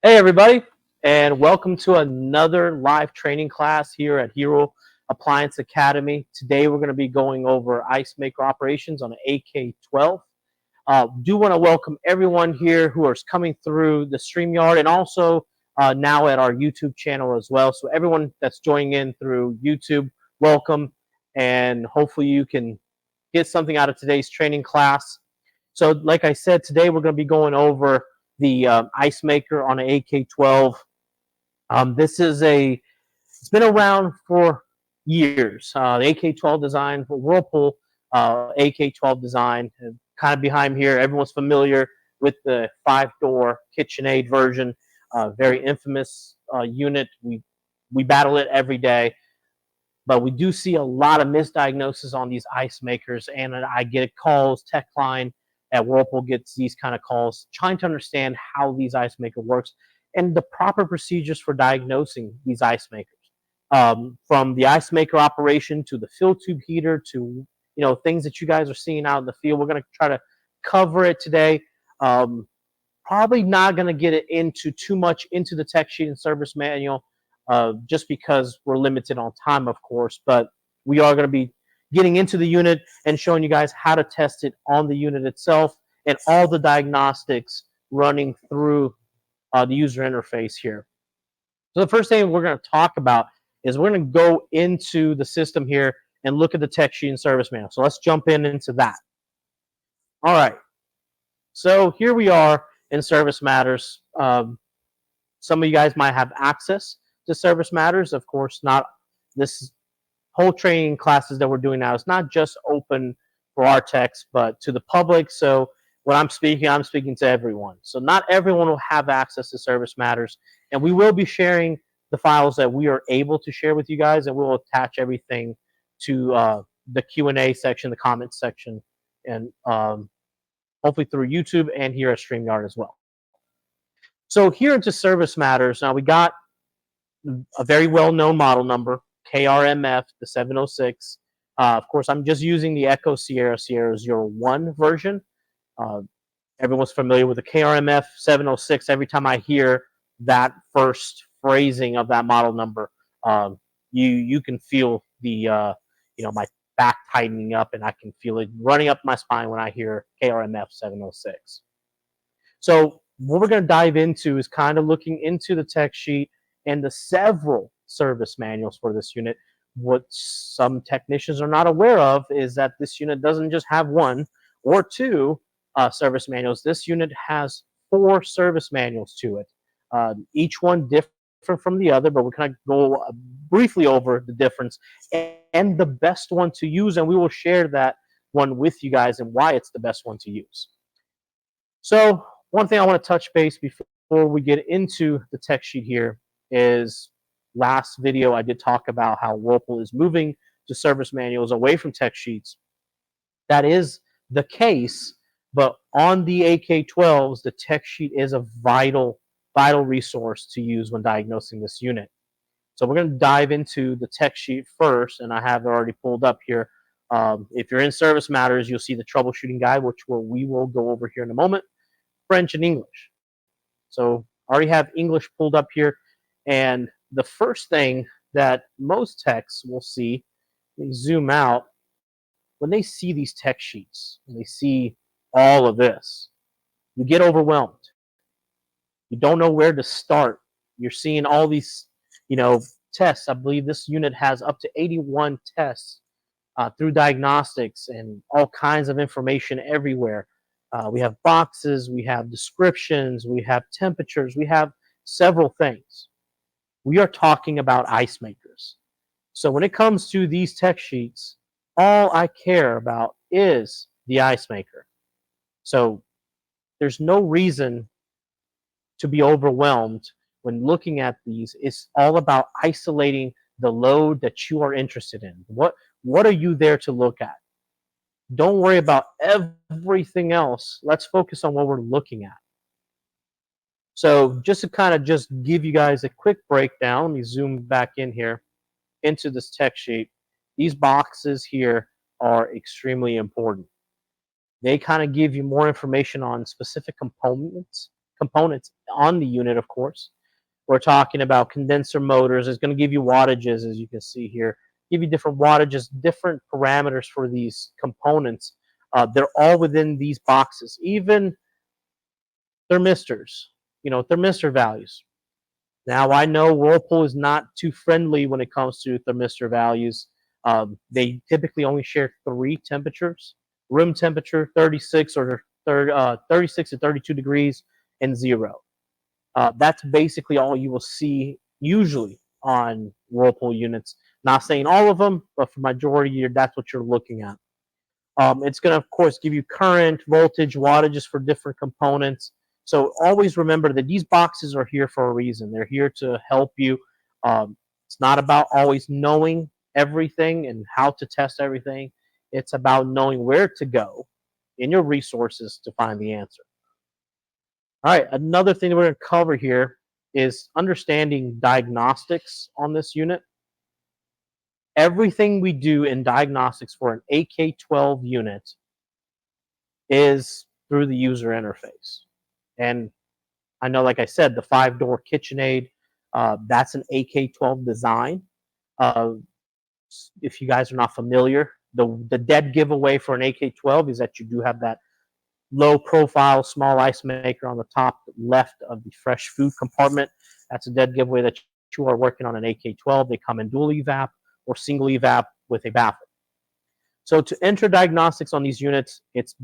Hey everybody, and welcome to another live training class here at Hero Appliance Academy. Today we're going to be going over ice maker operations on an AK12. Do want to welcome everyone here who is coming through the StreamYard and also now at our YouTube channel as well. So everyone that's joining in through YouTube, welcome, and hopefully you can get something out of today's training class. So like I said, today we're going to be going over the ice maker on an AK12. It's been around for years. The AK12 design, Whirlpool AK12 design, kind of behind here. Everyone's familiar with the 5-door KitchenAid version. Very infamous unit. We battle it every day, but we do see a lot of misdiagnosis on these ice makers, and I get calls. Tech line at Whirlpool gets these kind of calls, trying to understand how these ice maker works and the proper procedures for diagnosing these ice makers. From the ice maker operation to the fill tube heater to things that you guys are seeing out in the field, we're going to try to cover it today. Probably not going to get it into too much into the tech sheet and service manual, just because we're limited on time, of course. But we are going to be getting into the unit and showing you guys how to test it on the unit itself and all the diagnostics running through the user interface here. So the first thing we're going to talk about is we're going to go into the system here and look at the tech sheet and service manual. So let's jump into that. All right. So here we are in Service Matters. Some of you guys might have access to Service Matters. Of course, not this whole training classes that we're doing now is not just open for our techs, but to the public. So when I'm speaking to everyone. So not everyone will have access to Service Matters, and we will be sharing the files that we are able to share with you guys, and we'll attach everything to the Q&A section, the comments section, and hopefully through YouTube and here at StreamYard as well. So here into Service Matters, now we got a very well-known model number, KRMF, the 706. Of course, I'm just using the Echo Sierra 01 version. Everyone's familiar with the KRMF 706. Every time I hear that first phrasing of that model number, you can feel the my back tightening up, and I can feel it running up my spine when I hear KRMF 706. So what we're going to dive into is kind of looking into the tech sheet and the several service manuals for this unit. What some technicians are not aware of is that this unit doesn't just have one or two service manuals. This unit has 4 service manuals to it, each one different from the other, but we're going to go briefly over the difference and the best one to use, and we will share that one with you guys and why it's the best one to use. So one thing I want to touch base before we get into the tech sheet here is last video I did talk about how Whirlpool is moving to service manuals away from tech sheets. That is the case, but on the AK12s, the tech sheet is a vital resource to use when diagnosing this unit. So we're going to dive into the tech sheet first, and I have it already pulled up here. If you're in Service Matters, you'll see the troubleshooting guide, which we will go over here in a moment, French and English. So I already have English pulled up here, and the first thing that most techs will see, they zoom out, when they see these tech sheets, and they see all of this, you get overwhelmed. You don't know where to start. You're seeing all these, tests. I believe this unit has up to 81 tests through diagnostics and all kinds of information everywhere. We have boxes, we have descriptions, we have temperatures, we have several things. We are talking about ice makers. So when it comes to these tech sheets, all I care about is the ice maker. So there's no reason to be overwhelmed when looking at these. It's all about isolating the load that you are interested in. What are you there to look at? Don't worry about everything else. Let's focus on what we're looking at. So just to kind of just give you guys a quick breakdown, let me zoom back in here into this tech sheet. These boxes here are extremely important. They kind of give you more information on specific components components on the unit, of course. We're talking about condenser motors. It's going to give you wattages, as you can see here. Give you different wattages, different parameters for these components. They're all within these boxes. Even thermistors, thermistor values. Now, I know Whirlpool is not too friendly when it comes to thermistor values. They typically only share 3 temperatures: room temperature, 36 or 36 to 32 degrees, and 0. That's basically all you will see usually on Whirlpool units. Not saying all of them, but for majority, that's what you're looking at. It's going to, of course, give you current, voltage, wattages for different components. So always remember that these boxes are here for a reason. They're here to help you. It's not about always knowing everything and how to test everything. It's about knowing where to go in your resources to find the answer. All right, another thing that we're going to cover here is understanding diagnostics on this unit. Everything we do in diagnostics for an AK12 unit is through the user interface. And I know, like I said, the 5-door KitchenAid, that's an AK12 design. Uh, if you guys are not familiar, the dead giveaway for an AK12 is that you do have that low profile small ice maker on the top left of the fresh food compartment. That's a dead giveaway that you are working on an AK12. They come in dual evap or single evap with a baffle. So to enter diagnostics on these units, it's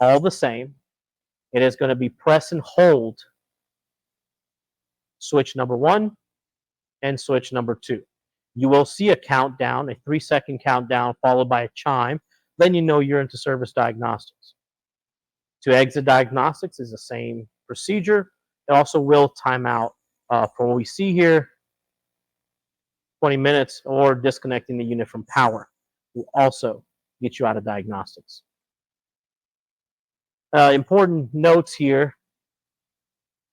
all the same. It is going to be press and hold switch number 1 and switch number 2. You will see a countdown, a 3-second countdown followed by a chime. Then you know you're into service diagnostics. To exit diagnostics is the same procedure. It also will time out for what we see here, 20 minutes, or disconnecting the unit from power will also get you out of diagnostics. Important notes here: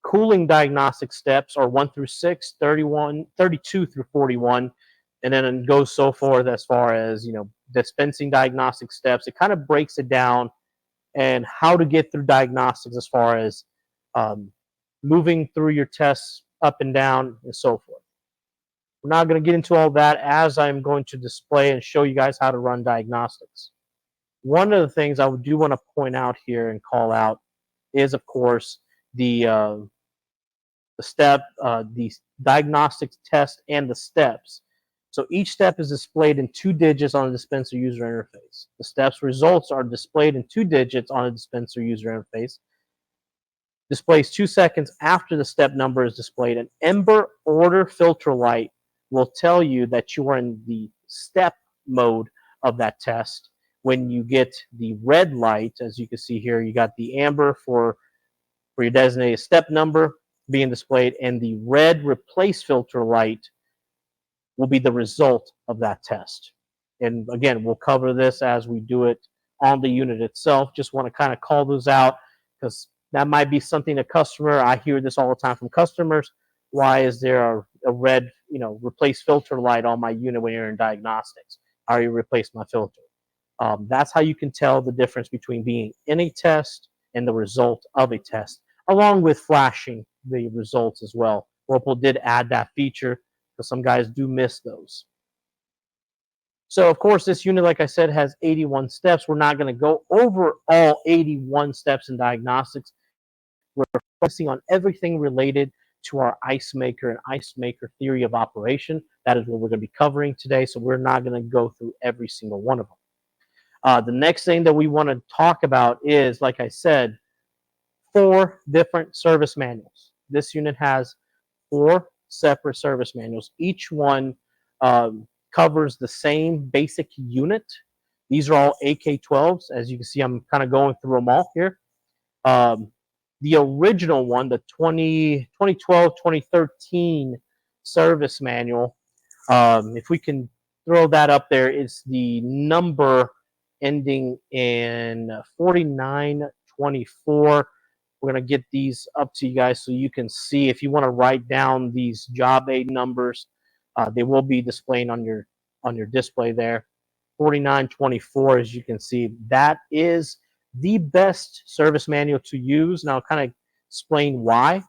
cooling diagnostic steps are 1 through 6, 32 through 41, and then it goes so forth as far as dispensing diagnostic steps. It kind of breaks it down and how to get through diagnostics as far as moving through your tests up and down and so forth. We're not going to get into all that, as I'm going to display and show you guys how to run diagnostics. One of the things I do want to point out here and call out is, of course, the diagnostics test and the steps. So each step is displayed in 2 digits on the dispenser user interface. The steps results are displayed in 2 digits on a dispenser user interface. Displays 2 seconds after the step number is displayed. An ember order filter light will tell you that you are in the step mode of that test. When you get the red light, as you can see here, you got the amber for your designated step number being displayed, and the red replace filter light will be the result of that test. And again, we'll cover this as we do it on the unit itself. Just want to kind of call those out because that might be something a customer, I hear this all the time from customers. Why is there a red, replace filter light on my unit when you're in diagnostics? I already replaced my filter. That's how you can tell the difference between being in a test and the result of a test, along with flashing the results as well. Whirlpool did add that feature because some guys do miss those. So, of course, this unit, like I said, has 81 steps. We're not going to go over all 81 steps in diagnostics. We're focusing on everything related to our ice maker and ice maker theory of operation. That is what we're going to be covering today, so we're not going to go through every single one of them. The next thing that we want to talk about is, like I said, 4 different service manuals. This unit has 4 separate service manuals. Each one covers the same basic unit. These are all AK12s. As you can see, I'm kind of going through them all here. The original one, the 2012-2013 service manual, if we can throw that up there, is the number ending in 4924. We're going to get these up to you guys so you can see. If you want to write down these job aid numbers, they will be displaying on your display there. 4924, as you can see, that is the best service manual to use. Now, kind of explain why.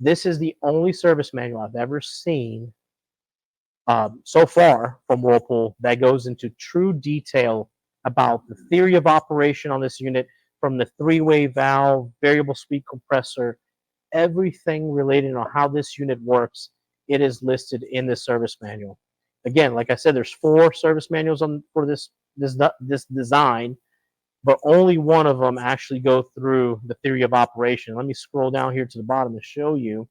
This is the only service manual I've ever seen so far from Whirlpool that goes into true detail about the theory of operation on this unit, from the three-way valve, variable speed compressor, everything related on how this unit works. It is listed in this service manual. Again, like I said, there's 4 service manuals for this design, but only one of them actually go through the theory of operation. Let me scroll down here to the bottom to show you.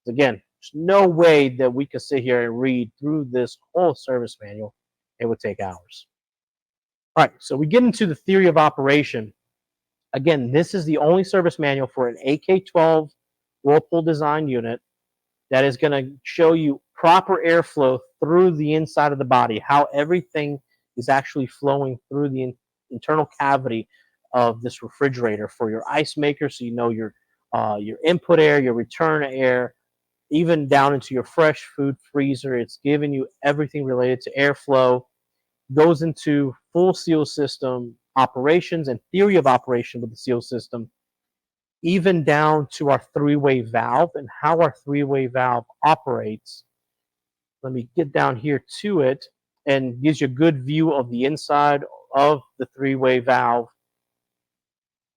Again, there's no way that we could sit here and read through this whole service manual. It would take hours. All right, so we get into the theory of operation. Again, this is the only service manual for an AK12 Whirlpool design unit that is going to show you proper airflow through the inside of the body, how everything is actually flowing through the internal cavity of this refrigerator for your ice maker, so you know your input air, your return air, even down into your fresh food freezer. It's giving you everything related to airflow. Goes into full seal system operations and theory of operation with the seal system, even down to our three-way valve and how our three-way valve operates. Let me get down here to it, and gives you a good view of the inside of the three-way valve.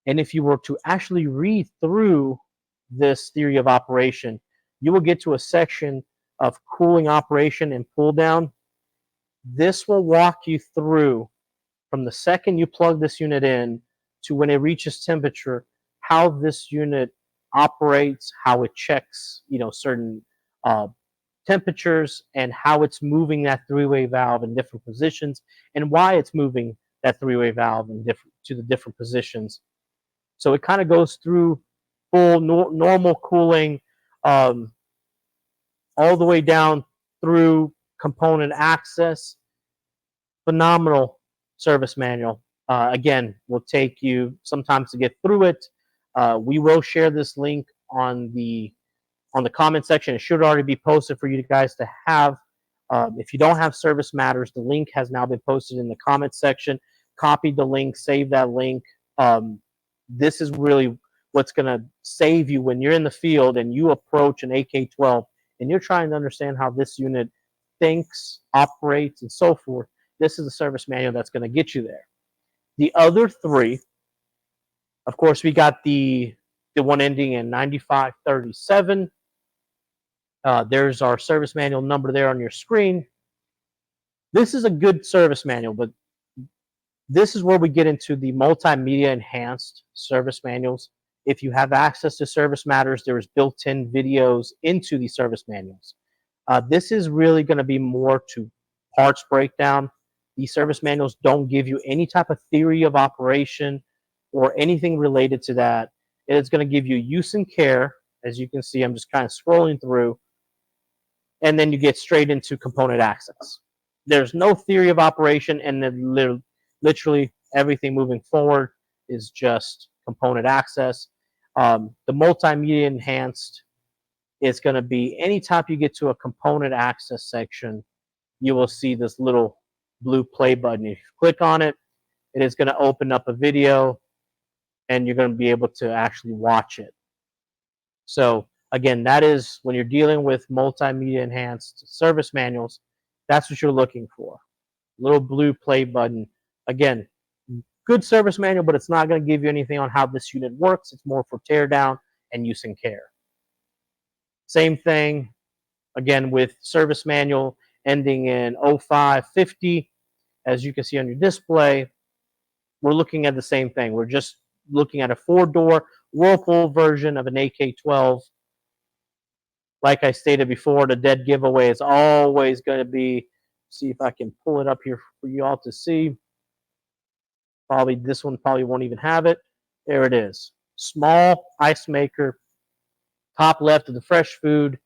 And if you were to actually read through this theory of operation, you will get to a section of cooling operation and pull down. This will walk you through from the second you plug this unit in to when it reaches temperature, how this unit operates, how it checks, certain temperatures, and how it's moving that three-way valve in different positions, and why it's moving that three-way valve to the different positions. So it kind of goes through full normal cooling, um, all the way down through component access. Phenomenal service manual. Again, will take you sometimes to get through it. We will share this link on the comment section. It should already be posted for you guys to have. If you don't have Service Matters, the link has now been posted in the comment section. Copy the link, save that link. This is really what's going to save you when you're in the field and you approach an AK12 and you're trying to understand how this unit thinks, operates, and so forth. This is the service manual that's going to get you there. The other 3, of course, we got the one ending in 9537. There's our service manual number there on your screen. This is a good service manual, but this is where we get into the multimedia enhanced service manuals. If you have access to Service Matters, there's built-in videos into the service manuals. This is really going to be more to parts breakdown. These service manuals don't give you any type of theory of operation or anything related to that. It's going to give you use and care. As you can see, I'm just kind of scrolling through, and then you get straight into component access. There's no theory of operation, and then literally everything moving forward is just component access. The multimedia enhanced is going to be anytime you get to a component access section, you will see this little blue play button. If you click on it, it is going to open up a video, and you're going to be able to actually watch it. So again, that is when you're dealing with multimedia enhanced service manuals, that's what you're looking for. Little blue play button. Again, good service manual, but it's not going to give you anything on how this unit works. It's more for tear down and use and care. Same thing, again, with service manual ending in 0550. As you can see on your display, we're looking at the same thing. We're just looking at a 4-door Whirlpool version of an AK12. Like I stated before, the dead giveaway is always going to be, see if I can pull it up here for you all to see. Probably this one probably won't even have it. There it is. Small ice maker, top left of the fresh food.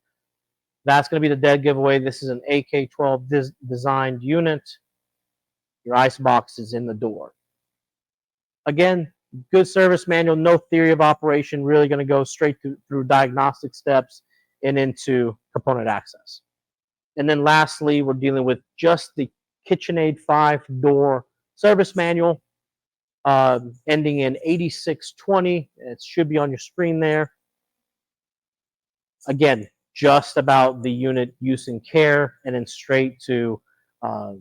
That's going to be the dead giveaway. This is an AK12 designed unit. Your ice box is in the door. Again, good service manual, no theory of operation, really going to go straight through diagnostic steps and into component access. And then lastly, we're dealing with just the KitchenAid 5-door service manual. ending in 8620. It should be on your screen there. Again, just about the unit use and care, and then straight to uh,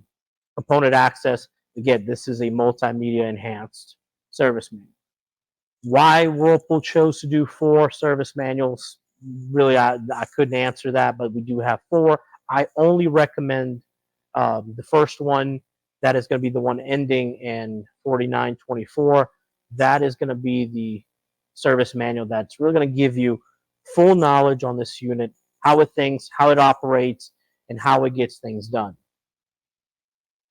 component access. Again, this is a multimedia enhanced service manual. Why Whirlpool chose to do 4 service manuals, really, I couldn't answer that, but we do have 4. I only recommend the first one. That is going to be the one ending in 4924. That is going to be the service manual that's really going to give you full knowledge on this unit, how it thinks, how it operates, and how it gets things done.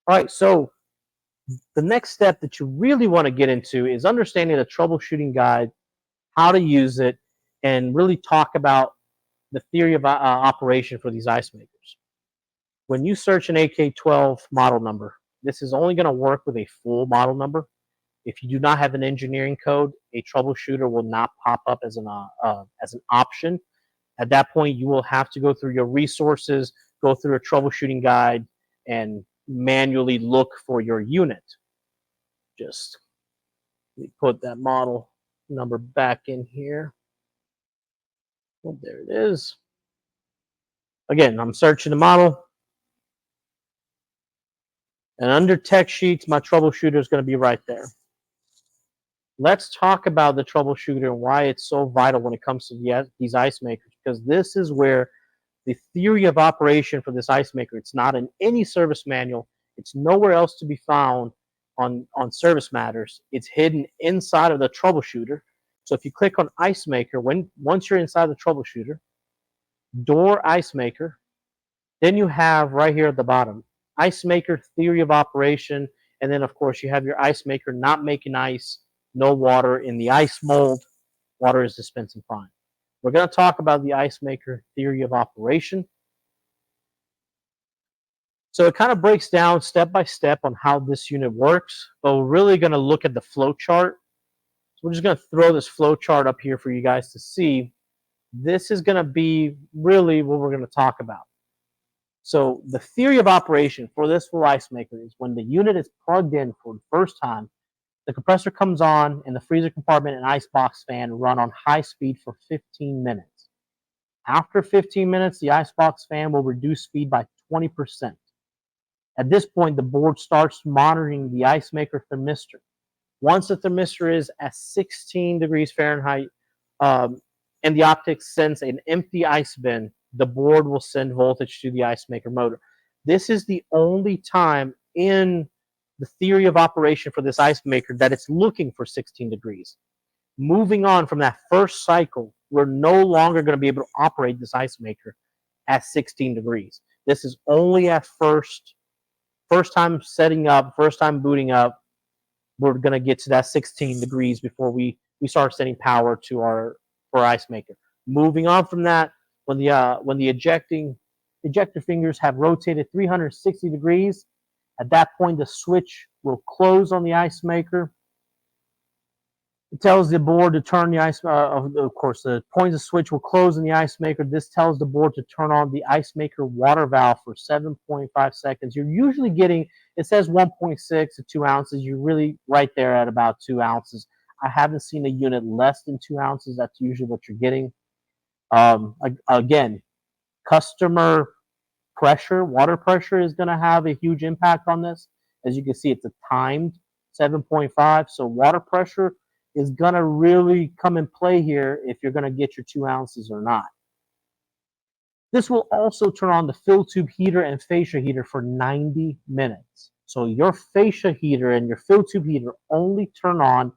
All right, so the next step that you really want to get into is understanding the troubleshooting guide, how to use it, and really talk about the theory of operation for these ice makers. When you search an AK12 model number, this is only going to work with a full model number. If you do not have an engineering code, a troubleshooter will not pop up as an option. At that point, you will have to go through your resources, go through a troubleshooting guide, and manually look for your unit. Just put that model number back in here. Oh, there it is. Again, I'm searching the model. And under tech sheets, my troubleshooter is going to be right there. Let's talk about the troubleshooter and why it's so vital when it comes to these ice makers, because this is where the theory of operation for this ice maker, it's not in any service manual. It's nowhere else to be found on Service Matters. It's hidden inside of the troubleshooter. So if you click on ice maker, once you're inside the troubleshooter, door ice maker, then you have right here at the bottom, ice maker theory of operation. And then of course you have your ice maker not making ice, no water in the ice mold, water is dispensing fine. We're going to talk about the ice maker theory of operation. So it kind of breaks down step by step on how this unit works, but we're really going to look at the flow chart. So we're just going to throw this flow chart up here for you guys to see. This is going to be really what we're going to talk about. So the theory of operation for this full ice maker is when the unit is plugged in for the first time, the compressor comes on and the freezer compartment and icebox fan run on high speed for 15 minutes. After 15 minutes, the icebox fan will reduce speed by 20%. At this point, the board starts monitoring the ice maker thermistor. Once the thermistor is at 16 degrees Fahrenheit and the optics sends an empty ice bin, the board will send voltage to the ice maker motor. This is the only time in the theory of operation for this ice maker that it's looking for 16 degrees. Moving on from that first cycle, we're no longer going to be able to operate this ice maker at 16 degrees. This is only at first time setting up, first time booting up. We're going to get to that 16 degrees before we start sending power to our ice maker. Moving on from that, when the ejector fingers have rotated 360 degrees, at that point the switch will close on the ice maker. It tells the board to turn the ice, of course, the point of the switch will close in the ice maker. This tells the board to turn on the ice maker water valve for 7.5 seconds. You're usually getting, it says 1.6 to 2 ounces. You're really right there at about 2 ounces. I haven't seen a unit less than 2 ounces. That's usually what you're getting. Again, customer pressure, water pressure is going to have a huge impact on this. As you can see, it's a timed 7.5. So water pressure is going to really come in play here if you're going to get your 2 ounces or not. This will also turn on the fill tube heater and fascia heater for 90 minutes. So your fascia heater and your fill tube heater only turn on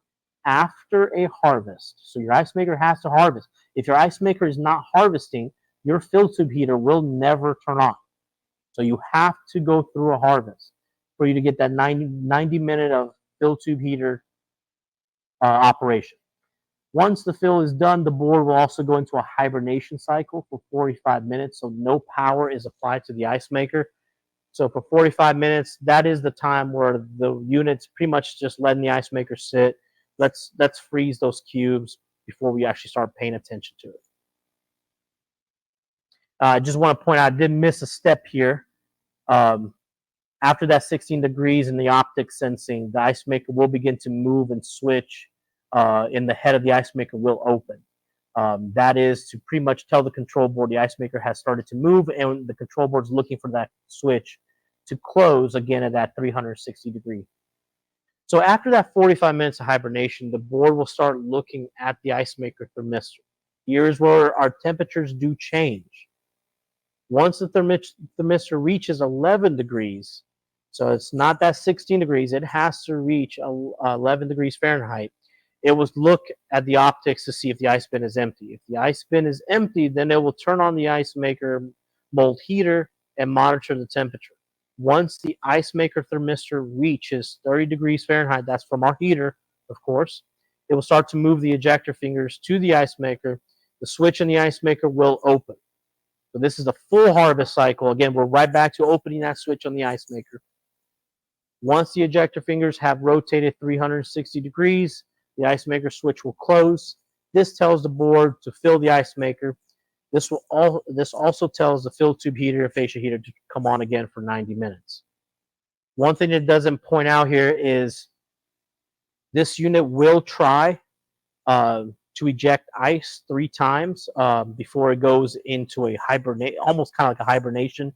after a harvest. So your ice maker has to harvest. If your ice maker is not harvesting, your fill tube heater will never turn on. So you have to go through a harvest for you to get that 90 minute of fill tube heater operation. Once the fill is done, the board will also go into a hibernation cycle for 45 minutes, so no power is applied to the ice maker. So for 45 minutes, that is the time where the unit's pretty much just letting the ice maker sit. Let's freeze those cubes before we actually start paying attention to it. I just want to point out, I did miss a step here. After that 16 degrees in the optic sensing, the ice maker will begin to move and switch, and the head of the ice maker will open. That is to pretty much tell the control board the ice maker has started to move, and the control board is looking for that switch to close again at that 360 degree. So after that 45 minutes of hibernation, the board will start looking at the ice maker thermistor. Here's where our temperatures do change. Once the thermistor reaches 11 degrees, so it's not that 16 degrees, it has to reach 11 degrees Fahrenheit. It will look at the optics to see if the ice bin is empty. If the ice bin is empty, then it will turn on the ice maker mold heater and monitor the temperature. Once the ice maker thermistor reaches 30 degrees Fahrenheit, that's from our heater, of course, it will start to move the ejector fingers to the ice maker. The switch in the ice maker will open. So this is the full harvest cycle. Again, we're right back to opening that switch on the ice maker. Once the ejector fingers have rotated 360 degrees, the ice maker switch will close. This tells the board to fill the ice maker. This also tells the fill tube heater and fascia heater to come on again for 90 minutes. One thing it doesn't point out here is this unit will try to eject ice 3 times before it goes into a hibernate, almost kind of like a hibernation.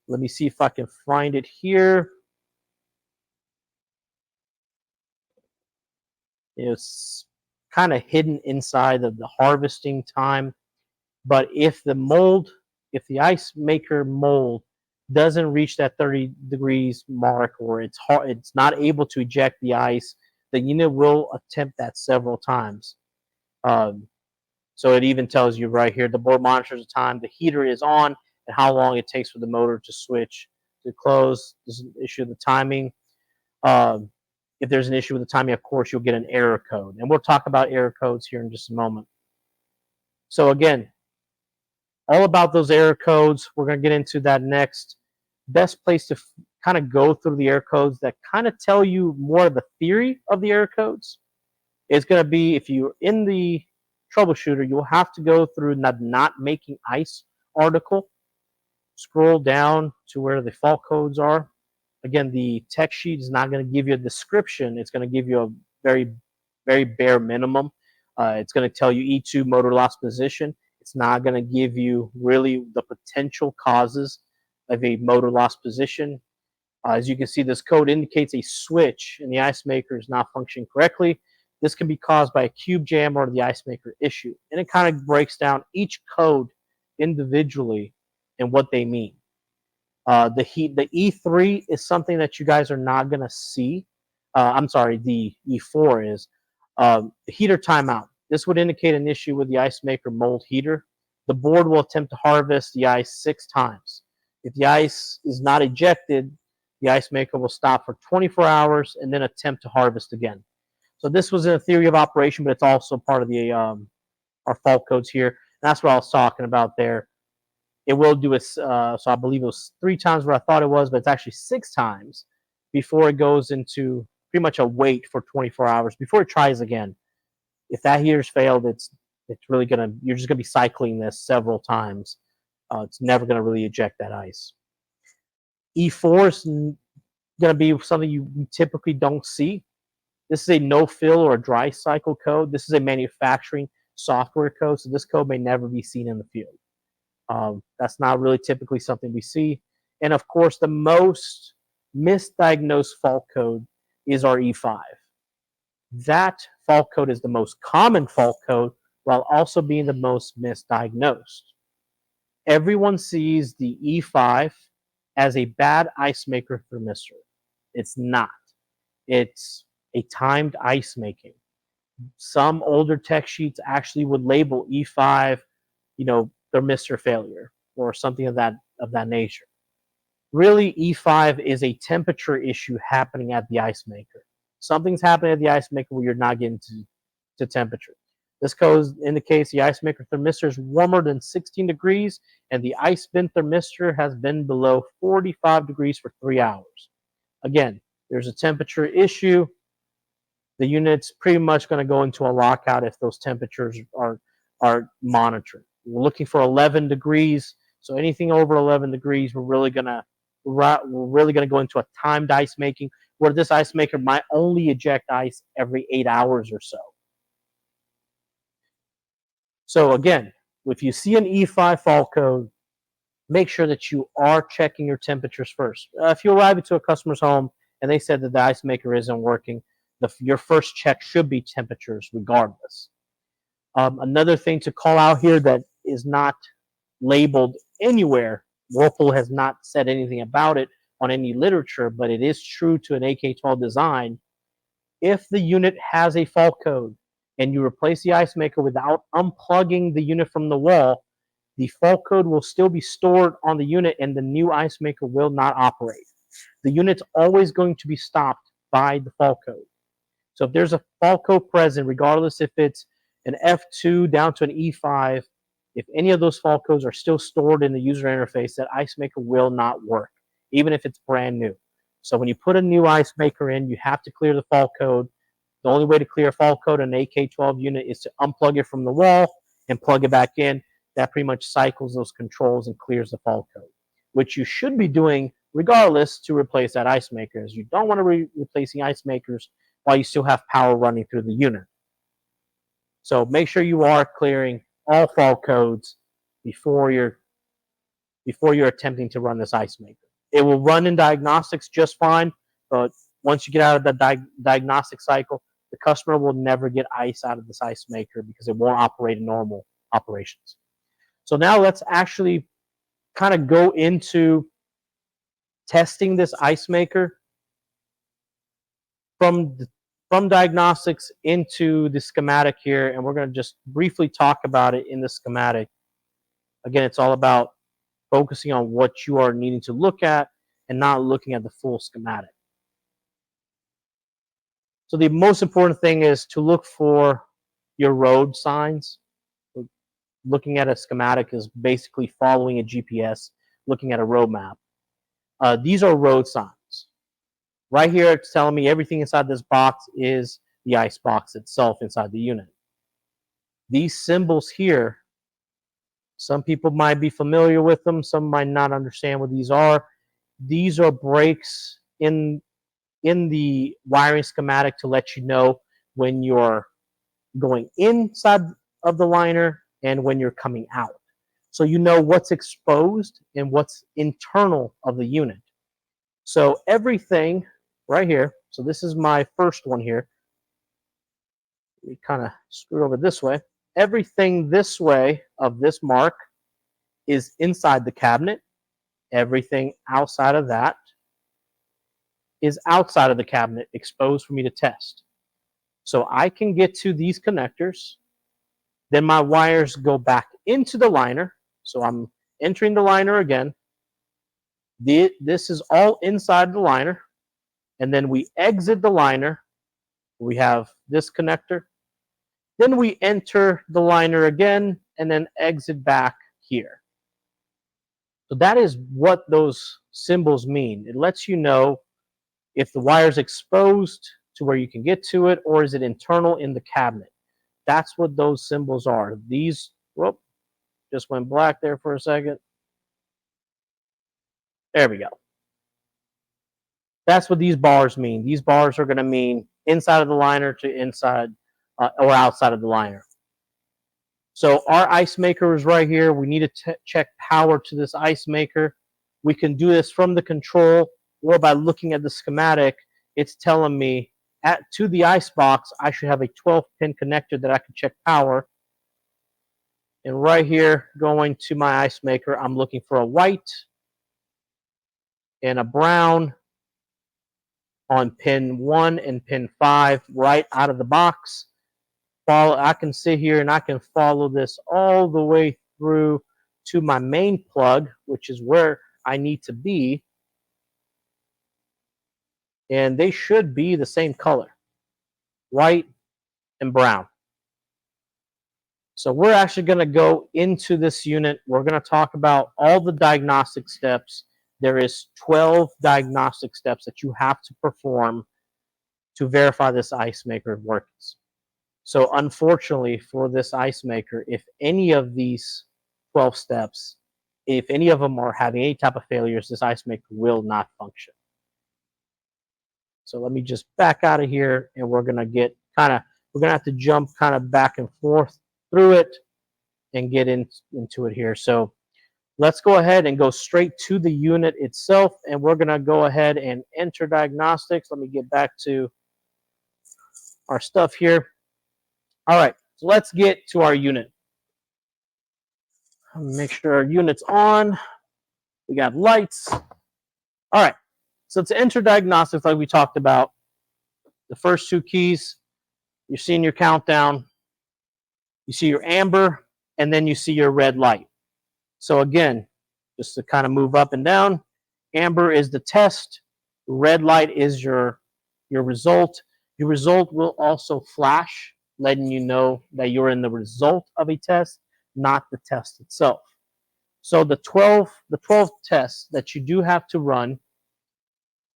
Let me see if I can find it here. It's kind of hidden inside of the harvesting time. But if the ice maker mold doesn't reach that 30 degrees mark, or it's not able to eject the ice, the unit will attempt that several times. So it even tells you right here, the board monitors the time the heater is on and how long it takes for the motor to switch to close. There's an issue with the timing. If there's an issue with the timing, of course, you'll get an error code. And we'll talk about error codes here in just a moment. So again, all about those error codes. We're going to get into that next. Best place to kind of go through the error codes that kind of tell you more of the theory of the error codes is going to be, if you're in the troubleshooter, you'll have to go through the not making ice article, scroll down to where the fault codes are. Again, the tech sheet is not going to give you a description. It's going to give you a very, very bare minimum. It's going to tell you E2 motor loss position. It's not going to give you really the potential causes of a motor loss position. As you can see, this code indicates a switch in the ice maker is not functioning correctly. This can be caused by a cube jam or the ice maker issue. And it kind of breaks down each code individually and what they mean. The E3 is something that you guys are not going to see. I'm sorry, the E4 is the heater timeout. This would indicate an issue with the ice maker mold heater. The board will attempt to harvest the ice 6 times. If the ice is not ejected, the ice maker will stop for 24 hours and then attempt to harvest again. So this was in a theory of operation, but it's also part of the our fault codes here. And that's what I was talking about there. It will do it, so I believe it was 3 times what I thought it was, but it's actually 6 times before it goes into pretty much a wait for 24 hours before it tries again. If that heater's failed, it's really you're just gonna be cycling this several times. It's never gonna really eject that ice. E4 is gonna be something you typically don't see. This is a no fill or a dry cycle code. This is a manufacturing software code, so this code may never be seen in the field. That's not really typically something we see. And of course, the most misdiagnosed fault code is our E5. That fault code is the most common fault code while also being the most misdiagnosed. Everyone sees the E5 as a bad ice maker thermistor. It's not. It's a timed ice making. Some older tech sheets actually would label E5, thermistor failure or something of that nature. Really, E5 is a temperature issue happening at the ice maker. Something's happening at the ice maker where you're not getting to temperature. This code indicates the ice maker thermistor is warmer than 16 degrees and the ice bin thermistor has been below 45 degrees for 3 hours. Again, there's a temperature issue. The unit's pretty much going to go into a lockout if those temperatures are monitored. We're looking for 11 degrees, so anything over 11 degrees, we're really going to we're really going to go into a timed ice making where this ice maker might only eject ice every 8 hours or so. So again, if you see an E5 fault code, make sure that you are checking your temperatures first. If you arrive into a customer's home and they said that the ice maker isn't working, your first check should be temperatures regardless. Another thing to call out here that is not labeled anywhere, Whirlpool has not said anything about it on any literature, but it is true to an AK12 design. If the unit has a fault code and you replace the ice maker without unplugging the unit from the wall, the fault code will still be stored on the unit and the new ice maker will not operate. The unit's always going to be stopped by the fault code. So if there's a fault code present, regardless if it's an F2 down to an E5, if any of those fault codes are still stored in the user interface, that ice maker will not work, even if it's brand new. So when you put a new ice maker in, you have to clear the fault code. The only way to clear a fault code on an AK12 unit is to unplug it from the wall and plug it back in. That pretty much cycles those controls and clears the fault code, which you should be doing regardless to replace that ice maker. As you don't want to be replacing ice makers while you still have power running through the unit. So make sure you are clearing all fault codes before you're attempting to run this ice maker. It will run in diagnostics just fine, but once you get out of the diagnostic cycle, the customer will never get ice out of this ice maker because it won't operate in normal operations. So now let's actually kind of go into testing this ice maker from diagnostics into the schematic here, and we're going to just briefly talk about it in the schematic. Again, it's all about focusing on what you are needing to look at and not looking at the full schematic. So the most important thing is to look for your road signs. Looking at a schematic is basically following a GPS, looking at a road map. These are road signs. Right here, it's telling me everything inside this box is the ice box itself inside the unit. These symbols here, some people might be familiar with them, some might not understand what these are. These are breaks in the wiring schematic to let you know when you're going inside of the liner and when you're coming out. So you know what's exposed and what's internal of the unit. So everything right here, so this is my first one here. We kind of screw over this way. Everything this way of this mark is inside the cabinet. Everything outside of that is outside of the cabinet, exposed for me to test. So I can get to these connectors. Then my wires go back into the liner. So I'm entering the liner again. This is all inside the liner. And then we exit the liner. We have this connector. Then we enter the liner again and then exit back here. So that is what those symbols mean. It lets you know if the wire is exposed to where you can get to it, or is it internal in the cabinet. That's what those symbols are. These, whoop, just went black there for a second. There we go. That's what these bars mean. These bars are going to mean inside of the liner to inside or outside of the liner. So our ice maker is right here. We need to check power to this ice maker. We can do this from the control or by looking at the schematic. It's telling me to the ice box, I should have a 12-pin connector that I can check power. And right here, going to my ice maker, I'm looking for a white and a brown on pin 1 and pin 5 right out of the box. I can sit here and I can follow this all the way through to my main plug, which is where I need to be. And they should be the same color, white and brown. So we're actually going to go into this unit. We're going to talk about all the diagnostic steps. There is 12 diagnostic steps that you have to perform to verify this ice maker works. So unfortunately for this ice maker, if any of these 12 steps If any of them are having any type of failures, this ice maker will not function. So let me just back out of here, and we're gonna we're gonna have to jump kind of back and forth through it and get into it here. So let's go ahead and go straight to the unit itself, and we're gonna go ahead and enter diagnostics. Let me get back to our stuff here. All right, so let's get to our unit. Make sure our unit's on. We got lights. All right, so to enter diagnostics, like we talked about, the first two keys, you're seeing your countdown, you see your amber, and then you see your red light. So again, just to kind of move up and down, amber is the test, red light is your result. Your result will also flash, letting you know that you're in the result of a test, not the test itself. So the 12 tests that you do have to run,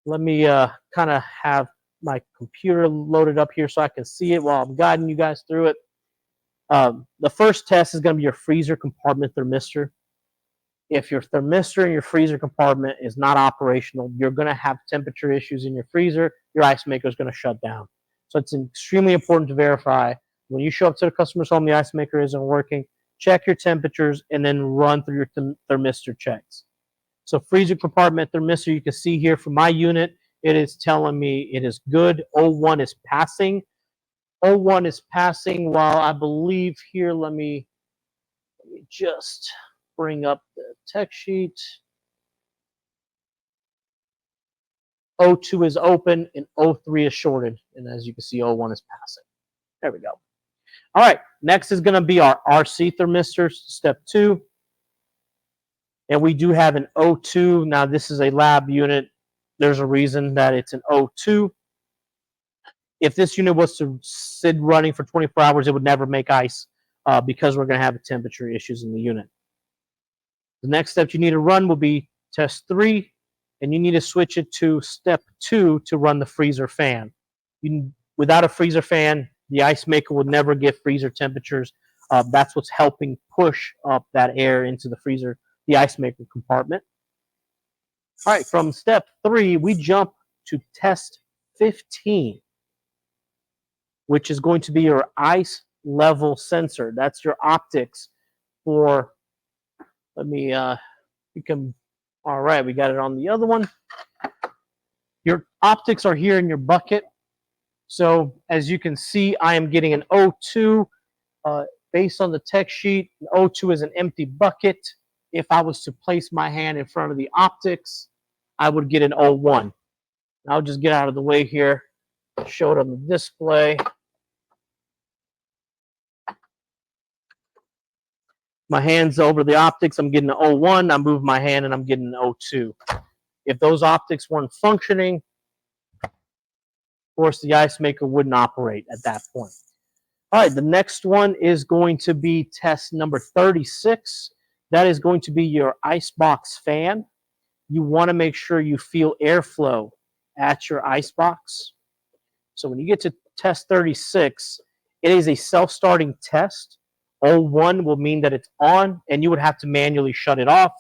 let me kind of have my computer loaded up here so I can see it while I'm guiding you guys through it. The first test is going to be your freezer compartment thermistor. If your thermistor in your freezer compartment is not operational, you're going to have temperature issues in your freezer. Your ice maker is going to shut down. So it's extremely important to verify when you show up to the customer's home, the ice maker isn't working. Check your temperatures and then run through your thermistor checks. So freezer compartment thermistor, you can see here for my unit, it is telling me it is good. O1 is passing. O1 is passing while I believe here, let me just bring up the tech sheet. O2 is open and O3 is shorted. And as you can see, O1 is passing. There we go. All right, next is going to be our RC thermistor, step 2. And we do have an O2. Now, this is a lab unit. There's a reason that it's an O2. If this unit was to sit running for 24 hours, it would never make ice because we're going to have temperature issues in the unit. The next step you need to run will be test 3, and you need to switch it to step 2 to run the freezer fan. Without a freezer fan, the ice maker will never get freezer temperatures. That's what's helping push up that air into the freezer, the ice maker compartment. All right, from step 3, we jump to test 15, which is going to be your ice level sensor. That's your optics for, let me, all right, we got it on the other one. Your optics are here in your bucket. So as you can see, I am getting an O2. Based on the tech sheet, an O2 is an empty bucket. If I was to place my hand in front of the optics, I would get an O1. I'll just get out of the way here, show it on the display. My hand's over the optics, I'm getting an O1. I move my hand and I'm getting an O2. If those optics weren't functioning, of course, the ice maker wouldn't operate at that point. All right, the next one is going to be test number 36. That is going to be your icebox fan. You want to make sure you feel airflow at your icebox. So when you get to test 36, it is a self-starting test. O1 will mean that it's on, and you would have to manually shut it off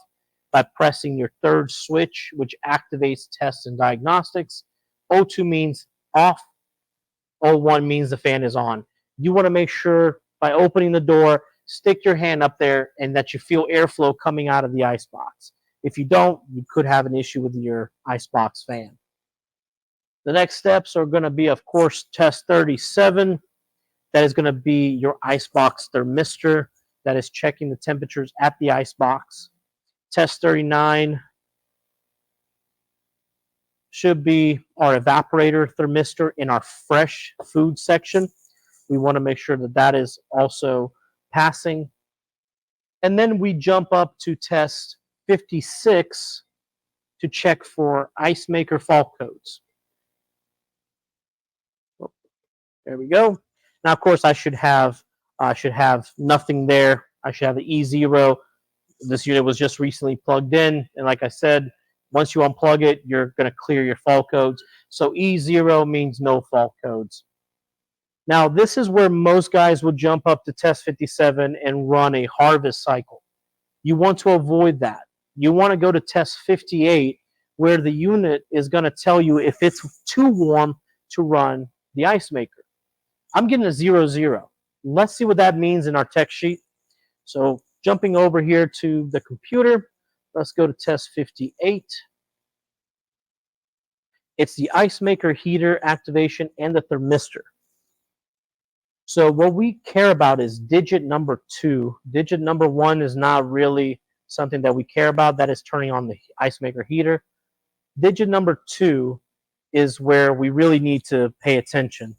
by pressing your third switch, which activates tests and diagnostics. O2 means off. O1 means the fan is on. You want to make sure by opening the door, stick your hand up there and that you feel airflow coming out of the icebox. If you don't, you could have an issue with your icebox fan. The next steps are going to be, of course, test 37. That is going to be your icebox thermistor. That is checking the temperatures at the icebox. Test 39 should be our evaporator thermistor in our fresh food section. We want to make sure that that is also passing. And then we jump up to test 56 to check for ice maker fault codes. There we go. Now, of course, I should have nothing there. I should have the E0. This unit was just recently plugged in, and like I said, once you unplug it, you're going to clear your fault codes. So E0 means no fault codes. Now, this is where most guys will jump up to test 57 and run a harvest cycle. You want to avoid that. You want to go to test 58, where the unit is going to tell you if it's too warm to run the ice maker. I'm getting a 0, 0. Let's see what that means in our tech sheet. So jumping over here to the computer, let's go to test 58. It's the ice maker heater activation and the thermistor. So what we care about is digit number 2. Digit number 1 is not really something that we care about. That is turning on the ice maker heater. Digit number 2 is where we really need to pay attention.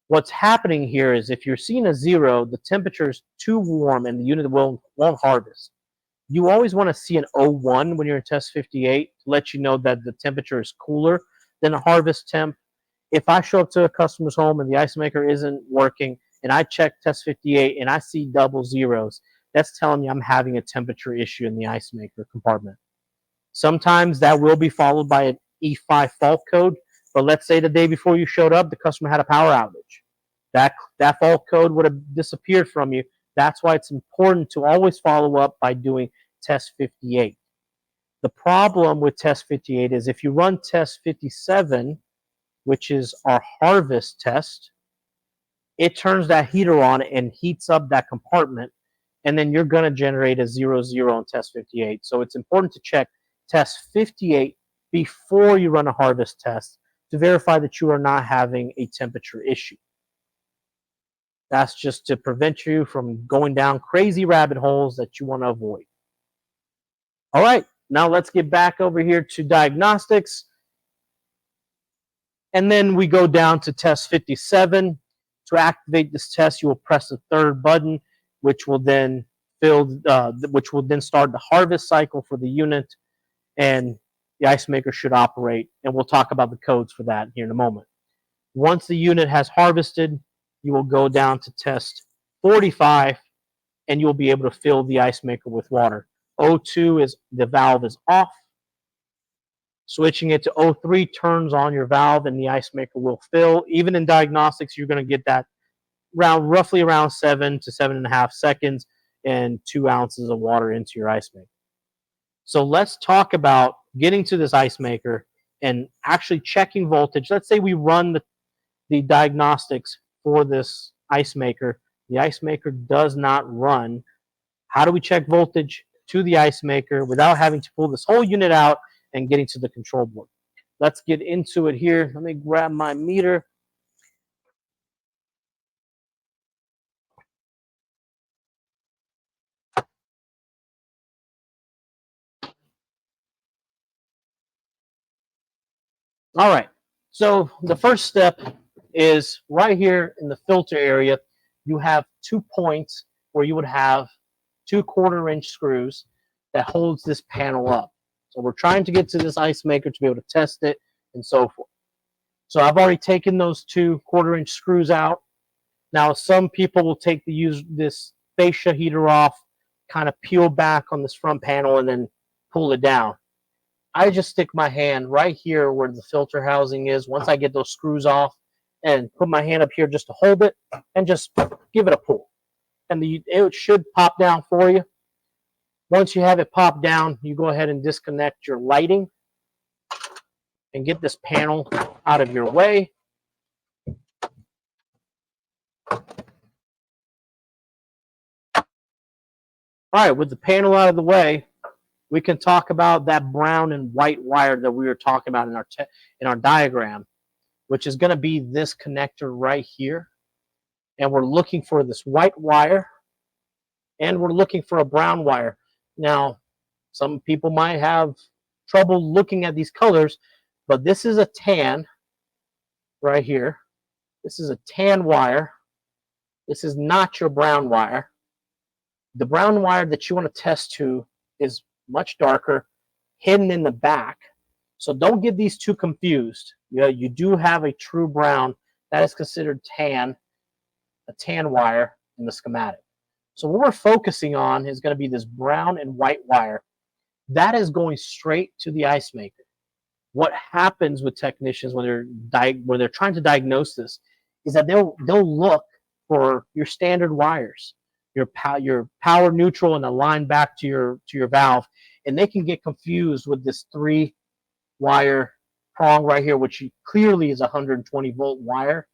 What's happening here is if you're seeing a 0, the temperature is too warm and the unit won't harvest. You always want to see an 01 when you're in test 58 to let you know that the temperature is cooler than a harvest temp. If I show up to a customer's home and the ice maker isn't working and I check test 58 and I see double zeros, that's telling me I'm having a temperature issue in the ice maker compartment. Sometimes that will be followed by an E5 fault code, but let's say the day before you showed up, the customer had a power outage. That fault code would have disappeared from you. That's why it's important to always follow up by doing test 58. The problem with test 58 is if you run test 57, which is our harvest test, it turns that heater on and heats up that compartment, and then you're going to generate a 0, 0 on test 58. So it's important to check test 58 before you run a harvest test to verify that you are not having a temperature issue. That's just to prevent you from going down crazy rabbit holes that you want to avoid. All right, now let's get back over here to diagnostics. And then we go down to test 57. To activate this test, you will press the third button, which will then start the harvest cycle for the unit, and the ice maker should operate. And we'll talk about the codes for that here in a moment. Once the unit has harvested, you will go down to test 45, and you'll be able to fill the ice maker with water. O2 is the valve is off. Switching it to O3 turns on your valve, and the ice maker will fill. Even in diagnostics, you're going to get that roughly around 7 to 7.5 seconds and 2 ounces of water into your ice maker. So let's talk about getting to this ice maker and actually checking voltage. Let's say we run the diagnostics for this ice maker. The ice maker does not run. How do we check voltage to the ice maker without having to pull this whole unit out and getting to the control board? Let's get into it here. Let me grab my meter. All right, so the first step is right here in the filter area. You have 2 points where you would have 2 1/4-inch screws that holds this panel up. So we're trying to get to this ice maker to be able to test it and so forth. So I've already taken those 2 1/4-inch screws out. Now some people will use this fascia heater off, kind of peel back on this front panel and then pull it down. I just stick my hand right here where the filter housing is once I get those screws off, and put my hand up here just to hold it and just give it a pull. And it should pop down for you. Once you have it pop down, you go ahead and disconnect your lighting and get this panel out of your way. All right, with the panel out of the way, we can talk about that brown and white wire that we were talking about in our diagram, which is going to be this connector right here. And we're looking for this white wire, and we're looking for a brown wire. Now, some people might have trouble looking at these colors, but this is a tan right here. This is a tan wire. This is not your brown wire. The brown wire that you want to test to is much darker, hidden in the back. So don't get these two confused. You do have a true brown that is considered tan, a tan wire in the schematic. So what we're focusing on is going to be this brown and white wire. That is going straight to the ice maker. What happens with technicians when they're trying to diagnose this is that they'll look for your standard wires. your power neutral and a line back to your valve, and they can get confused with this 3-wire prong right here, which clearly is a 120-volt wire.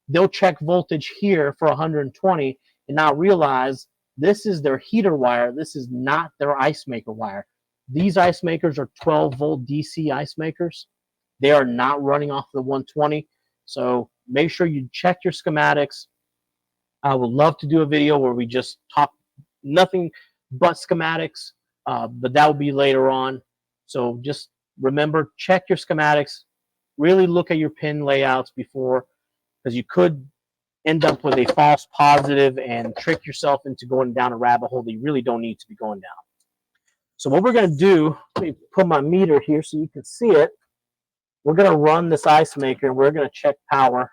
They'll check voltage here for 120 and not realize this is their heater wire. This is not their ice maker wire. These ice makers are 12-volt DC ice makers. They are not running off the 120. So make sure you check your schematics. I would love to do a video where we just talk nothing but schematics, but that will be later on. So just remember, check your schematics. Really look at your pin layouts before, because you could end up with a false positive and trick yourself into going down a rabbit hole that you really don't need to be going down. So what we're going to do, let me put my meter here so you can see it. We're going to run this ice maker, and we're going to check power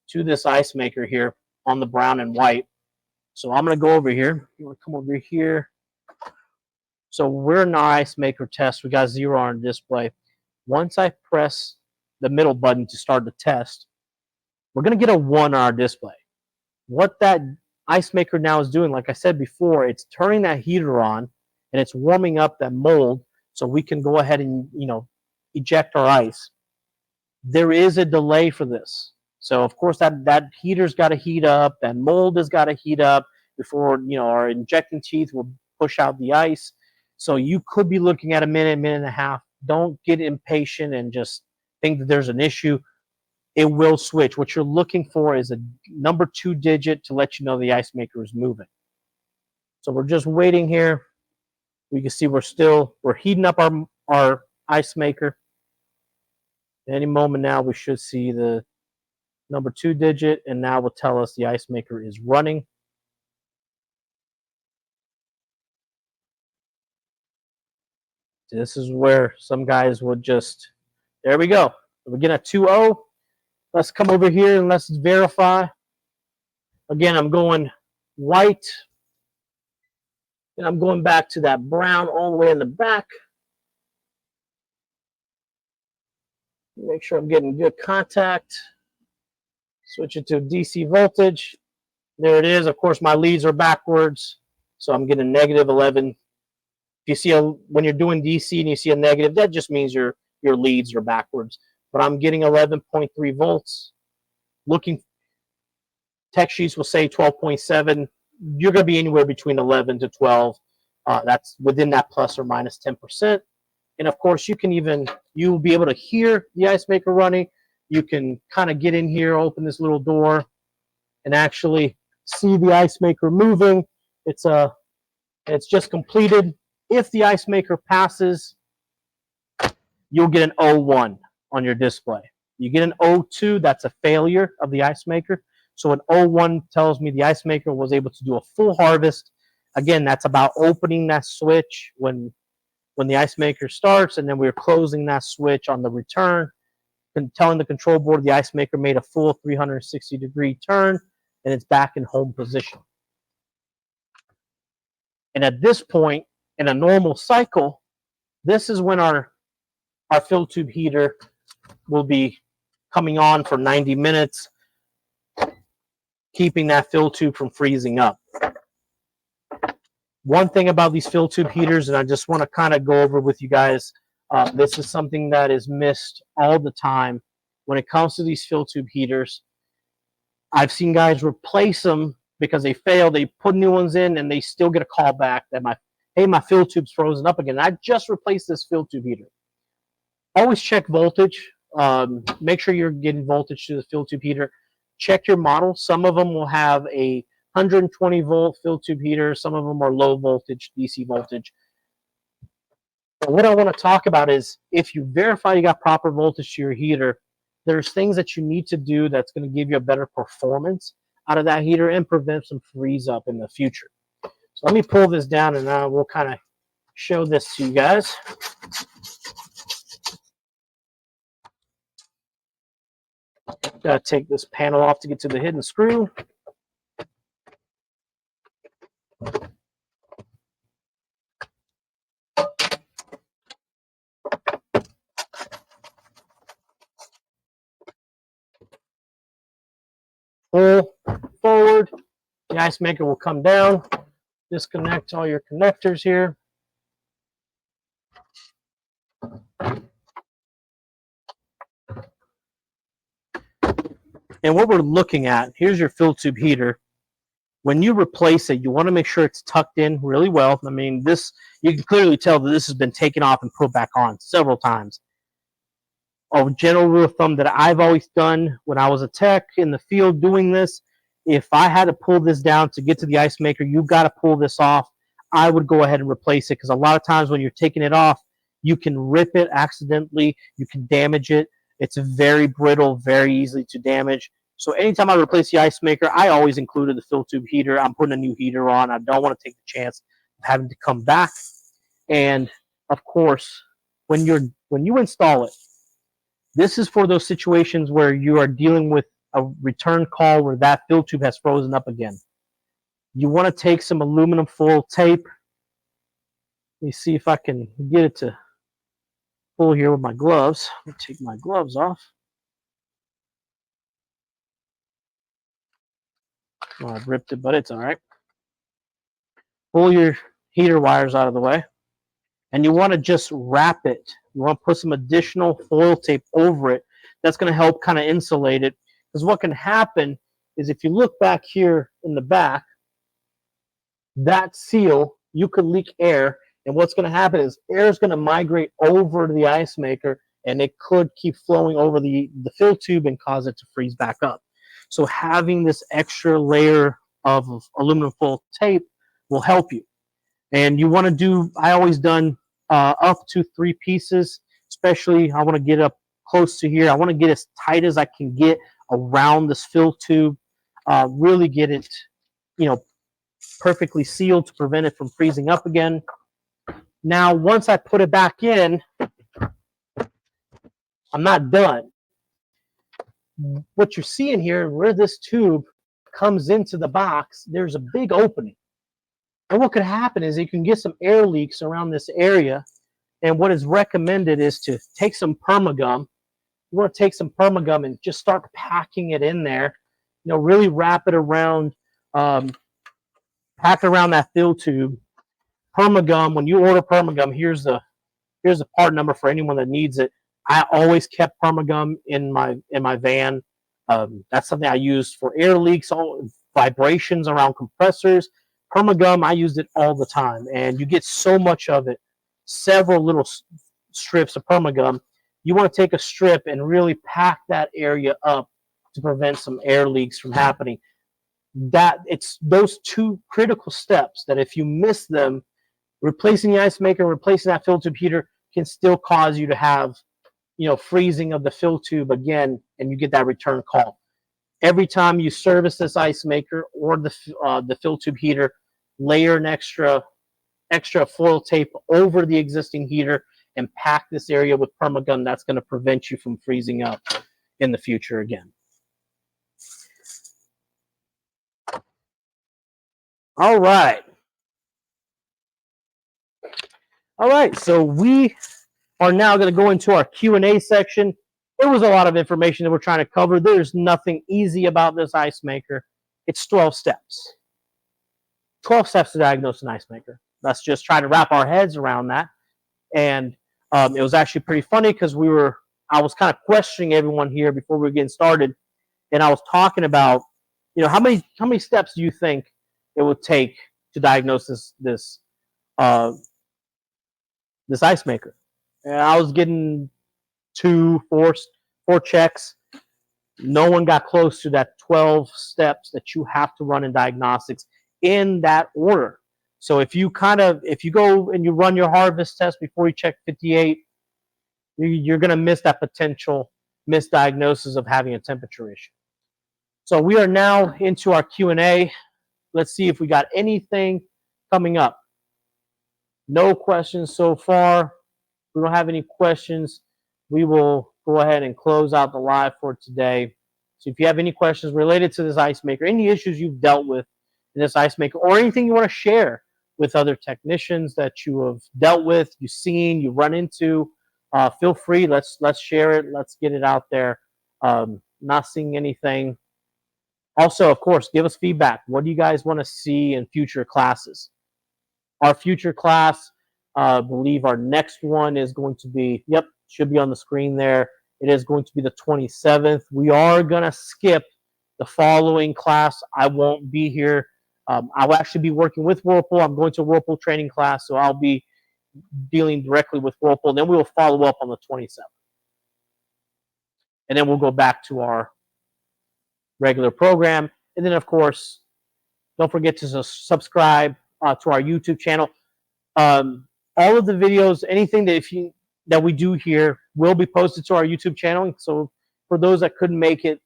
to this ice maker here on the brown and white. So I'm going to go over here. You want to come over here. So we're in our ice maker test. We got 0 on display. Once I press the middle button to start the test, we're going to get a 1 on our display. What that ice maker now is doing, like I said before, it's turning that heater on, and it's warming up that mold so we can go ahead and, eject our ice. There is a delay for this. So of course that heater's got to heat up, that mold has got to heat up before our injecting teeth will push out the ice. So you could be looking at a minute, minute and a half. Don't get impatient and just think that there's an issue. It will switch. What you're looking for is a number 2 digit to let you know the ice maker is moving. So we're just waiting here. We can see we're heating up our ice maker. Any moment now we should see the number 2 digit, and now will tell us the ice maker is running. This is where some guys would just, there we go. We're getting a 2-0. Let's come over here and let's verify. Again, I'm going white, and I'm going back to that brown all the way in the back. Make sure I'm getting good contact. Switch it to DC voltage. There it is. Of course, my leads are backwards, so I'm getting negative 11. If you see when you're doing DC and you see a negative, that just means your leads are backwards. But I'm getting 11.3 volts. Looking, tech sheets will say 12.7. You're going to be anywhere between 11 to 12. That's within that plus or minus 10%. And of course, you'll be able to hear the ice maker running. You can kind of get in here, open this little door, and actually see the ice maker moving. It's just completed. If the ice maker passes, you'll get an 01 on your display. You get an 02, that's a failure of the ice maker. So an 01 tells me the ice maker was able to do a full harvest. Again, that's about opening that switch when the ice maker starts, and then we're closing that switch on the return, and telling the control board the ice maker made a full 360-degree turn, and it's back in home position. And at this point, in a normal cycle, this is when our fill tube heater will be coming on for 90 minutes, keeping that fill tube from freezing up. One thing about these fill tube heaters, and I just want to kind of go over with you guys, this is something that is missed all the time when it comes to these fill tube heaters. I've seen guys replace them because they fail. They put new ones in, and they still get a call back that my fill tube's frozen up again. I just replaced this fill tube heater. Always check voltage. Make sure you're getting voltage to the fill tube heater. Check your model. Some of them will have a 120-volt fill tube heater. Some of them are low voltage, DC voltage. But what I want to talk about is if you verify you got proper voltage to your heater, there's things that you need to do that's going to give you a better performance out of that heater and prevent some freeze up in the future. So let me pull this down, and we'll kind of show this to you guys. Got to take this panel off to get to the hidden screw. Pull forward, The ice maker will come down, disconnect all your connectors here. And what we're looking at, here's your fill tube heater. When you replace it, you want to make sure it's tucked in really well. I mean, this, you can clearly tell that this has been taken off and put back on several times. A general rule of thumb that I've always done when I was a tech in the field doing this, if I had to pull this down to get to the ice maker, you've got to pull this off. I would go ahead and replace it, because a lot of times when you're taking it off, you can rip it accidentally, you can damage it. It's very brittle, very easy to damage. So anytime I replace the ice maker, I always included the fill tube heater. I'm putting a new heater on. I don't want to take the chance of having to come back. And of course, when you install it, this is for those situations where you are dealing with a return call where that fill tube has frozen up again. You want to take some aluminum foil tape. Let me see if I can get it to pull here with my gloves. Let me take my gloves off. Oh, I've ripped it, but it's all right. Pull your heater wires out of the way. And you want to just wrap it. You want to put some additional foil tape over it. That's going to help kind of insulate it. Because what can happen is if you look back here in the back, that seal, you could leak air. And what's going to happen is air is going to migrate over to the ice maker, and it could keep flowing over the fill tube and cause it to freeze back up. So having this extra layer of aluminum foil tape will help you. And you want to do, I always done up to 3 pieces, especially I want to get up close to here. I want to get as tight as I can get around this fill tube, really get it, perfectly sealed to prevent it from freezing up again. Now, once I put it back in, I'm not done. What you're seeing here, where this tube comes into the box, there's a big opening. And what could happen is you can get some air leaks around this area. And what is recommended is to take some permagum. You want to take some permagum and just start packing it in there. Really wrap it around, pack around that fill tube. Permagum, when you order permagum, here's the part number for anyone that needs it. I always kept permagum in my van. That's something I used for air leaks, all vibrations around compressors. Permagum, I used it all the time, and you get so much of it. Several little strips of permagum. You want to take a strip and really pack that area up to prevent some air leaks from happening. It's those 2 critical steps that if you miss them, replacing the ice maker, replacing that fill tube heater can still cause you to have, freezing of the fill tube again, and you get that return call. Every time you service this ice maker or the fill tube heater, layer an extra foil tape over the existing heater and pack this area with permagum. That's going to prevent you from freezing up in the future again. All right. So we are now going to go into our Q&A section. There was a lot of information that we're trying to cover. There's nothing easy about this ice maker. It's 12 steps. 12 steps to diagnose an ice maker. Let's just try to wrap our heads around that. And it was actually pretty funny because I was kind of questioning everyone here before we were getting started, and I was talking about, how many steps do you think it would take to diagnose this ice maker? And I was getting 2, 4 checks. No one got close to that 12 steps that you have to run in diagnostics in that order. So if you go and you run your harvest test before you check 58, you're going to miss that potential misdiagnosis of having a temperature issue. So we are now into our Q&A. Let's see if we got anything coming up. No questions so far. If we don't have any questions, we will go ahead and close out the live for today. So if you have any questions related to this ice maker, any issues you've dealt with in this ice maker, or anything you want to share with other technicians that you have dealt with, you've seen, you run into, feel free. Let's share it. Let's get it out there. Not seeing anything Also, of course, give us feedback. What do you guys want to see in future classes? Our future class, I believe our next one is going to be, yep, should be on the screen there. It is going to be the 27th. We are going to skip the following class. I won't be here. I will actually be working with Whirlpool. I'm going to a Whirlpool training class, so I'll be dealing directly with Whirlpool. Then we will follow up on the 27th. And then we'll go back to our regular program. And then, of course, don't forget to subscribe to our YouTube channel. All of the videos, anything that we do here will be posted to our YouTube channel. So for those that couldn't make it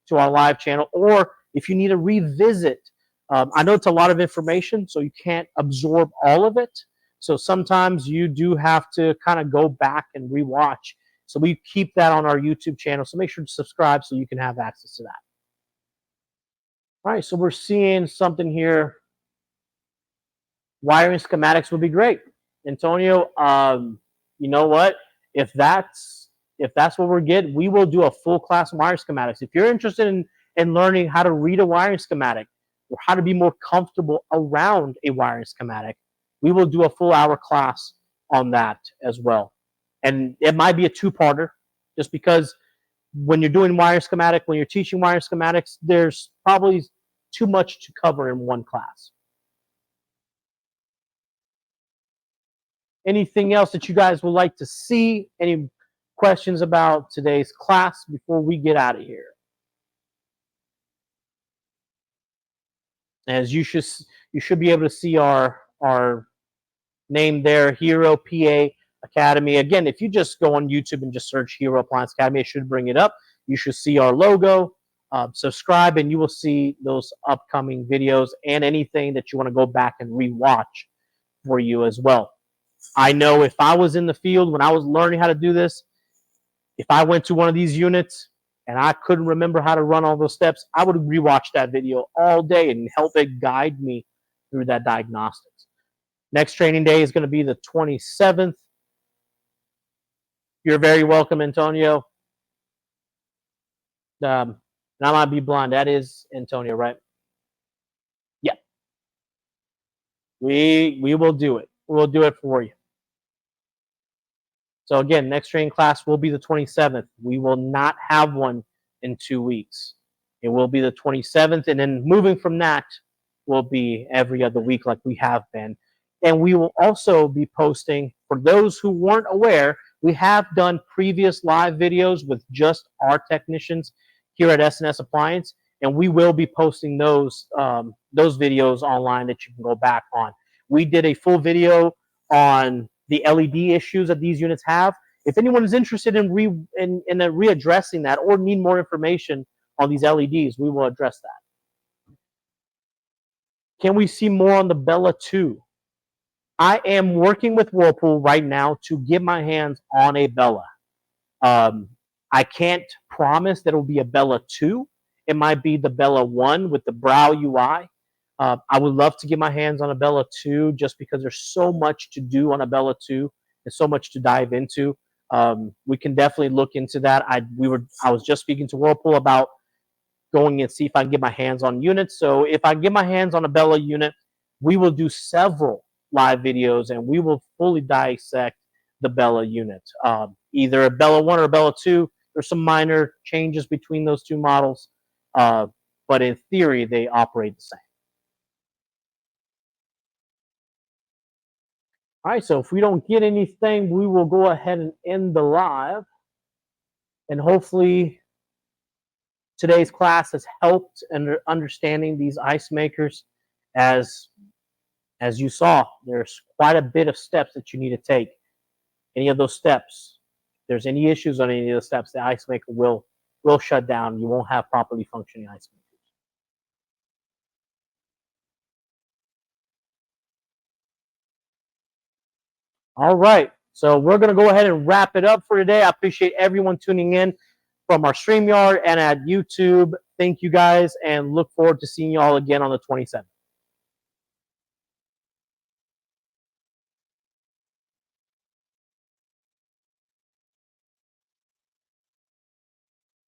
to our live channel, or if you need to revisit, I know it's a lot of information, so you can't absorb all of it. So sometimes you do have to kind of go back and rewatch. So we keep that on our YouTube channel. So make sure to subscribe so you can have access to that. All right, so we're seeing something here. Wiring schematics would be great. Antonio, you know what? If that's what we're getting, we will do a full class on wiring schematics. If you're interested in learning how to read a wiring schematic or how to be more comfortable around a wiring schematic, we will do a full hour class on that as well. And it might be a two-parter, just because when you're doing wiring schematic, when you're teaching wiring schematics, there's probably too much to cover in one class. Anything else that you guys would like to see? Any questions about today's class before we get out of here? As you should be able to see our name there, Hero PA Academy. Again, if you just go on YouTube and just search Hero Appliance Academy, it should bring it up. You should see our logo. Subscribe, and you will see those upcoming videos and anything that you want to go back and rewatch for you as well. I know if I was in the field when I was learning how to do this, if I went to one of these units and I couldn't remember how to run all those steps, I would rewatch that video all day and help it guide me through that diagnostics. Next training day is going to be the 27th. You're very welcome, Antonio. And I might be blind. That is Antonio, right? Yeah. We will do it. We'll do it for you. So again, next training class will be the 27th. We will not have one in 2 weeks. It will be the 27th, and then moving from that will be every other week like we have been. And we will also be posting, for those who weren't aware, we have done previous live videos with just our technicians here at S&S Appliance, and we will be posting those videos online that you can go back on. We did a full video on the LED issues that these units have. If anyone is interested in readdressing that or need more information on these LEDs, we will address that. Can we see more on the Bella 2? I am working with Whirlpool right now to get my hands on a Bella. I can't promise that it will be a Bella 2. It might be the Bella 1 with the Brow UI. I would love to get my hands on a Bella 2 just because there's so much to do on a Bella 2 and so much to dive into. We can definitely look into that. I was just speaking to Whirlpool about going and see if I can get my hands on units. So if I get my hands on a Bella unit, we will do several live videos and we will fully dissect the Bella unit. Either a Bella 1 or a Bella 2. There's some minor changes between those two models, but in theory, they operate the same. All right, so if we don't get anything, we will go ahead and end the live. And hopefully today's class has helped in understanding these ice makers. As you saw, there's quite a bit of steps that you need to take. Any of those steps, if there's any issues on any of those steps, the ice maker will shut down. You won't have properly functioning ice makers. All right, so we're going to go ahead and wrap it up for today. I appreciate everyone tuning in from our StreamYard and at YouTube. Thank you guys, and look forward to seeing you all again on the 27th.